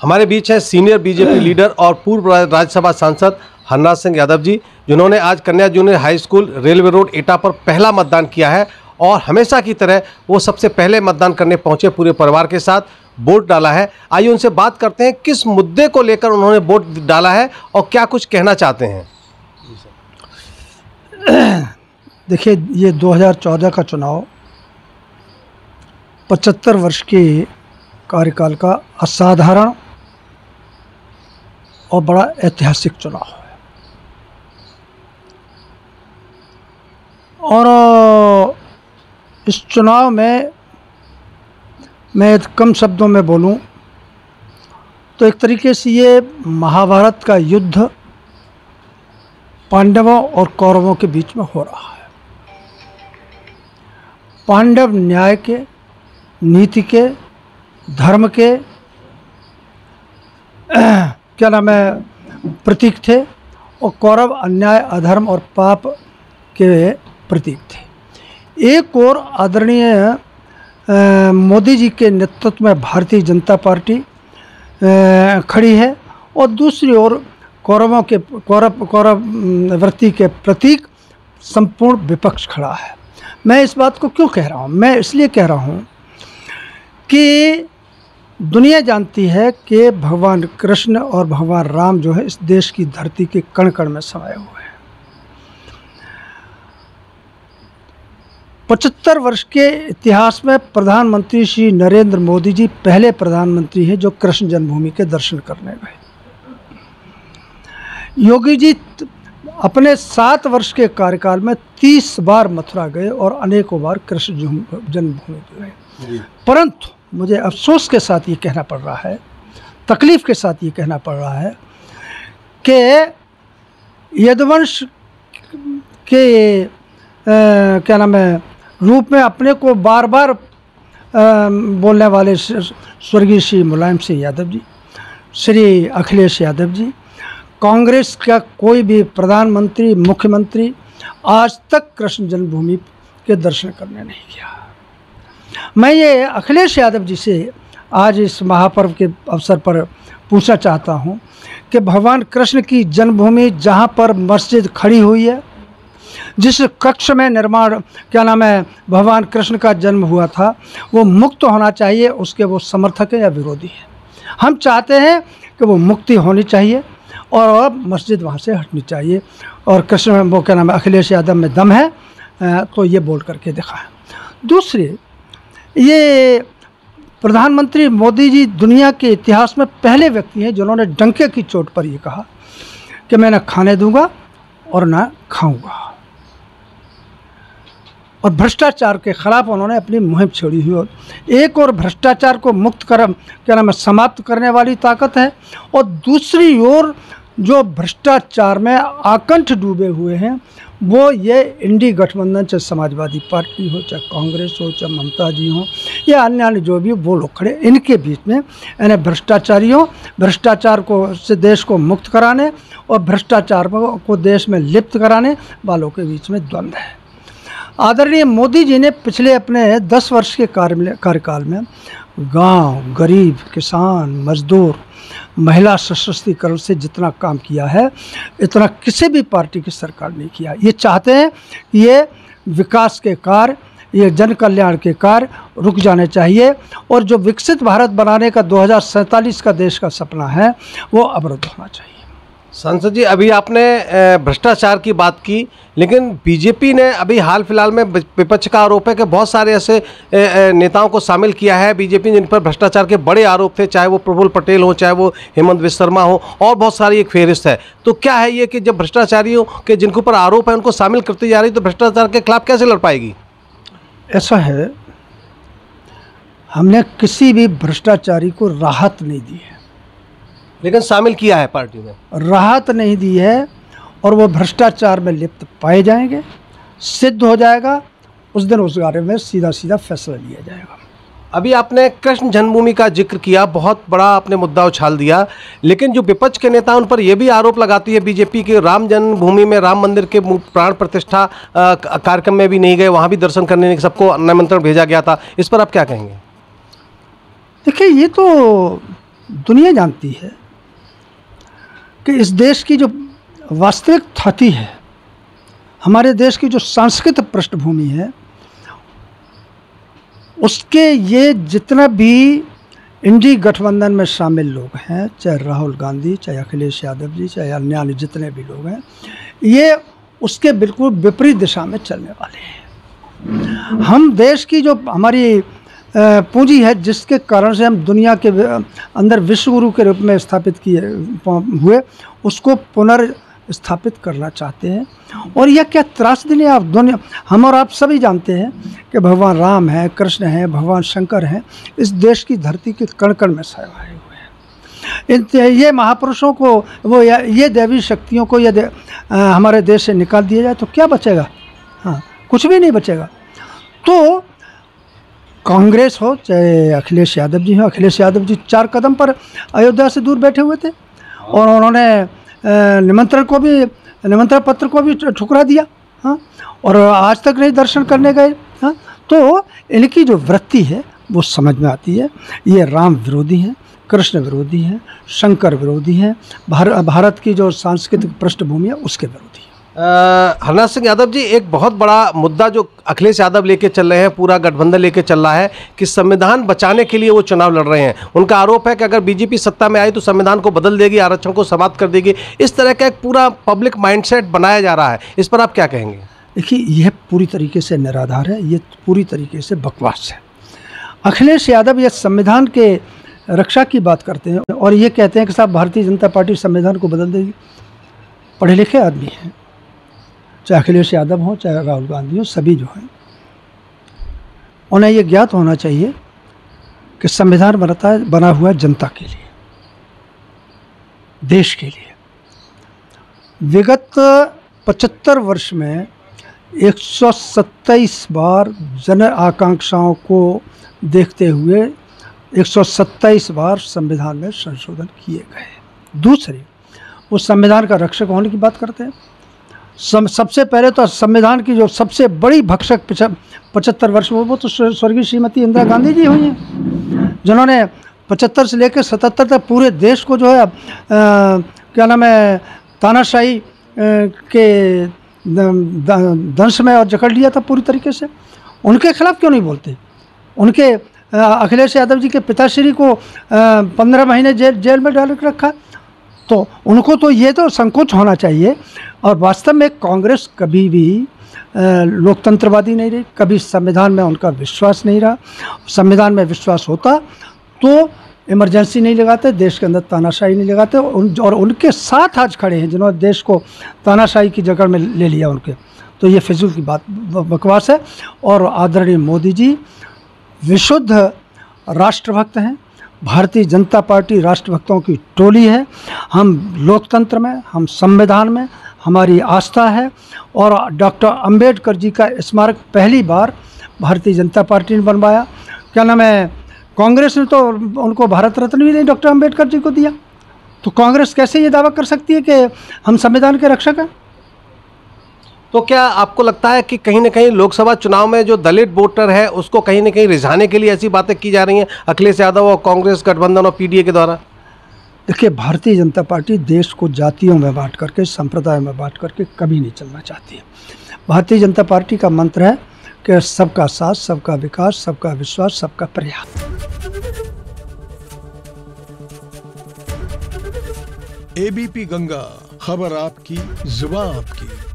हमारे बीच है senior BJP leader और पूर्व राज्यसभा सांसद हरनाथ सिंह यादव जी, जिन्होंने आज कन्या junior high school railway road एटा पर पहला मतदान किया है और हमेशा की तरह वो सबसे पहले मतदान करने पहुंचे पूरे परिवार के साथ, वोट डाला है। आइए उनसे बात करते हैं किस मुद्दे को लेकर उन्होंने वोट डाला है और क्या कुछ कहना चाहते हैं। देखिए, ये 2014 का चुनाव 75 वर्ष के कार्यकाल का असाधारण और बड़ा ऐतिहासिक चुनाव है। और इस चुनाव में मैं कम शब्दों में बोलूं तो एक तरीके से ये महाभारत का युद्ध पांडवों और कौरवों के बीच में हो रहा है। पांडव न्याय के, नीति के, धर्म के क्या नाम है प्रतीक थे और कौरव अन्याय, अधर्म और पाप के प्रतीक थे। एक और आदरणीय मोदी जी के नेतृत्व में भारतीय जनता पार्टी खड़ी है और दूसरी ओर कौरव वृत्ति के प्रतीक संपूर्ण विपक्ष खड़ा है। मैं इस बात को क्यों कह रहा हूँ? मैं इसलिए कह रहा हूँ कि दुनिया जानती है कि भगवान कृष्ण और भगवान राम जो है इस देश की धरती के कण कण में समाये हुए हैं। 75 वर्ष के इतिहास में प्रधानमंत्री श्री नरेंद्र मोदी जी पहले प्रधानमंत्री हैं जो कृष्ण जन्मभूमि के दर्शन करने गए। योगी जी अपने 7 वर्ष के कार्यकाल में 30 बार मथुरा गए और अनेकों बार कृष्ण जन्मभूमि गए। परंतु मुझे अफसोस के साथ ये कहना पड़ रहा है, तकलीफ़ के साथ ये कहना पड़ रहा है कि यदुवंश के क्या नाम है रूप में अपने को बार बार बोलने वाले स्वर्गीय श्री मुलायम सिंह यादव जी, श्री अखिलेश यादव जी, कांग्रेस का कोई भी प्रधानमंत्री, मुख्यमंत्री आज तक कृष्ण जन्मभूमि के दर्शन करने नहीं गया। मैं ये अखिलेश यादव जी से आज इस महापर्व के अवसर पर पूछना चाहता हूँ कि भगवान कृष्ण की जन्मभूमि जहाँ पर मस्जिद खड़ी हुई है, जिस कक्ष में निर्माण क्या नाम है भगवान कृष्ण का जन्म हुआ था, वो मुक्त होना चाहिए। उसके वो समर्थक हैं या विरोधी हैं? हम चाहते हैं कि वो मुक्ति होनी चाहिए और मस्जिद वहाँ से हटनी चाहिए। और कृष्ण वो क्या नाम है अखिलेश यादव में दम है तो ये बोल करके दिखा है। दूसरी, ये प्रधानमंत्री मोदी जी दुनिया के इतिहास में पहले व्यक्ति हैं जिन्होंने डंके की चोट पर ये कहा कि मैं ना खाने दूंगा और ना खाऊंगा। और भ्रष्टाचार के खिलाफ उन्होंने अपनी मुहिम छेड़ी हुई। एक और भ्रष्टाचार को मुक्त कर क्या नाम है समाप्त करने वाली ताकत है और दूसरी ओर जो भ्रष्टाचार में आकंठ डूबे हुए हैं वो ये इंडी गठबंधन, चाहे समाजवादी पार्टी हो, चाहे कांग्रेस हो, चाहे ममता जी हो या अन्य जो भी वो लोग खड़े, इनके बीच में यानी भ्रष्टाचारियों, भ्रष्टाचार को से देश को मुक्त कराने और भ्रष्टाचार को देश में लिप्त कराने वालों के बीच में द्वंद्व है। आदरणीय मोदी जी ने पिछले अपने 10 वर्ष के कार्यकाल में गांव, गरीब, किसान, मजदूर, महिला सशक्तिकरण से जितना काम किया है इतना किसी भी पार्टी की सरकार नहीं किया। ये चाहते हैं कि ये विकास के कार्य, ये जन कल्याण के कार्य रुक जाने चाहिए और जो विकसित भारत बनाने का 2047 का देश का सपना है वो अवरुद्ध होना चाहिए। सांसद जी, अभी आपने भ्रष्टाचार की बात की, लेकिन बीजेपी ने अभी हाल फिलहाल में विपक्ष का आरोप है कि बहुत सारे ऐसे नेताओं को शामिल किया है बीजेपी जिन पर भ्रष्टाचार के बड़े आरोप थे, चाहे वो प्रफुल्ल पटेल हो, चाहे वो हेमंत विश्व शर्मा हो और बहुत सारी एक फेहरिस्त है। तो क्या है ये कि जब भ्रष्टाचारियों के जिनके ऊपर आरोप है उनको शामिल करती जा रही तो भ्रष्टाचार के खिलाफ कैसे लड़ पाएगी? ऐसा है, हमने किसी भी भ्रष्टाचारी को राहत नहीं दी है, लेकिन शामिल किया है पार्टी में। राहत नहीं दी है और वो भ्रष्टाचार में लिप्त पाए जाएंगे, सिद्ध हो जाएगा, उस दिन उस बारे में सीधा सीधा फैसला लिया जाएगा। अभी आपने कृष्ण जन्मभूमि का जिक्र किया, बहुत बड़ा आपने मुद्दा उछाल दिया, लेकिन जो विपक्ष के नेता उन पर यह भी आरोप लगाती है बीजेपी के राम जन्मभूमि में राम मंदिर के प्राण प्रतिष्ठा कार्यक्रम में भी नहीं गए, वहाँ भी दर्शन करने सबको निमंत्रण भेजा गया था। इस पर आप क्या कहेंगे? देखिए, ये तो दुनिया जानती है कि इस देश की जो वास्तविक स्थिति है, हमारे देश की जो सांस्कृतिक पृष्ठभूमि है, उसके ये जितना भी इंडी गठबंधन में शामिल लोग हैं, चाहे राहुल गांधी, चाहे अखिलेश यादव जी, चाहे अन्य जितने भी लोग हैं, ये उसके बिल्कुल विपरीत दिशा में चलने वाले हैं। हम देश की जो हमारी पूंजी है, जिसके कारण से हम दुनिया के अंदर विश्व गुरु के रूप में स्थापित हुए, उसको पुनर्स्थापित करना चाहते हैं। और यह क्या त्रासदी है, आप दुनिया, हम और आप सभी जानते हैं कि भगवान राम हैं, कृष्ण हैं, भगवान शंकर हैं, इस देश की धरती के कण कण में समाये हुए हैं। ये महापुरुषों को, वो ये दैवी शक्तियों को यदि हमारे देश से निकाल दिया जाए तो क्या बचेगा? हाँ, कुछ भी नहीं बचेगा। तो कांग्रेस हो चाहे अखिलेश यादव जी हो, अखिलेश यादव जी 4 कदम पर अयोध्या से दूर बैठे हुए थे और उन्होंने निमंत्रण पत्र को भी ठुकरा दिया। हाँ, और आज तक नहीं दर्शन करने गए। हाँ, तो इनकी जो वृत्ति है वो समझ में आती है। ये राम विरोधी हैं, कृष्ण विरोधी हैं, शंकर विरोधी हैं, भारत की जो सांस्कृतिक पृष्ठभूमि है उसके विरोधी हैं। हरनाथ सिंह यादव जी, एक बहुत बड़ा मुद्दा जो अखिलेश यादव लेके चल रहे हैं, पूरा गठबंधन लेके चल रहा है कि संविधान बचाने के लिए वो चुनाव लड़ रहे हैं। उनका आरोप है कि अगर बीजेपी सत्ता में आई तो संविधान को बदल देगी, आरक्षण को समाप्त कर देगी। इस तरह का एक पूरा पब्लिक माइंडसेट बनाया जा रहा है, इस पर आप क्या कहेंगे? देखिए, यह पूरी तरीके से निराधार है, ये पूरी तरीके से बकवास है। अखिलेश यादव ये संविधान के रक्षा की बात करते हैं और ये कहते हैं कि साहब भारतीय जनता पार्टी संविधान को बदल देगी। पढ़े लिखे आदमी हैं, चाहे अखिलेश यादव हो चाहे राहुल गांधी हो, सभी जो हैं उन्हें ये ज्ञात होना चाहिए कि संविधान बना हुआ है जनता के लिए, देश के लिए। विगत 75 वर्ष में 127 बार जन आकांक्षाओं को देखते हुए 127 बार संविधान में संशोधन किए गए। दूसरे, वो संविधान का रक्षक होने की बात करते हैं। सबसे पहले तो संविधान की जो सबसे बड़ी भक्षक 75 वर्ष वो तो स्वर्गीय श्रीमती इंदिरा गांधी जी हुई हैं, जिन्होंने 75 से लेकर 77 तक पूरे देश को जो है क्या नाम है, तानाशाही के दंश में और जकड़ लिया था पूरी तरीके से। उनके खिलाफ क्यों नहीं बोलते? उनके अखिलेश यादव जी के पिताश्री को 15 महीने जेल में डाल रखा। तो उनको तो ये तो संकोच होना चाहिए। और वास्तव में कांग्रेस कभी भी लोकतंत्रवादी नहीं रही, कभी संविधान में उनका विश्वास नहीं रहा। संविधान में विश्वास होता तो इमरजेंसी नहीं लगाते, देश के अंदर तानाशाही नहीं लगाते। और उनके साथ आज खड़े हैं जिन्होंने देश को तानाशाही की जकड़ में ले लिया उनके। तो ये फिजूल की बात, बकवास है। और आदरणीय मोदी जी विशुद्ध राष्ट्रभक्त हैं। भारतीय जनता पार्टी राष्ट्रभक्तों की टोली है। हम लोकतंत्र में, हम संविधान में हमारी आस्था है। और डॉक्टर अंबेडकर जी का स्मारक पहली बार भारतीय जनता पार्टी ने बनवाया। क्या नाम है, कांग्रेस ने तो उनको भारत रत्न भी नहीं डॉक्टर अंबेडकर जी को दिया। तो कांग्रेस कैसे ये दावा कर सकती है कि हम संविधान के रक्षक हैं? तो क्या आपको लगता है कि कहीं ना कहीं लोकसभा चुनाव में जो दलित वोटर है उसको कहीं ना कहीं रिझाने के लिए ऐसी बातें की जा रही हैं अखिलेश यादव और कांग्रेस गठबंधन और पीडीए के द्वारा? देखिए, भारतीय जनता पार्टी देश को जातियों में बांट करके, संप्रदायों में बांट करके कभी नहीं चलना चाहती है। भारतीय जनता पार्टी का मंत्र है कि सबका साथ, सबका विकास, सबका विश्वास, सबका प्रयास। एबीपी गंगा, खबर आपकी, जुबान आपकी।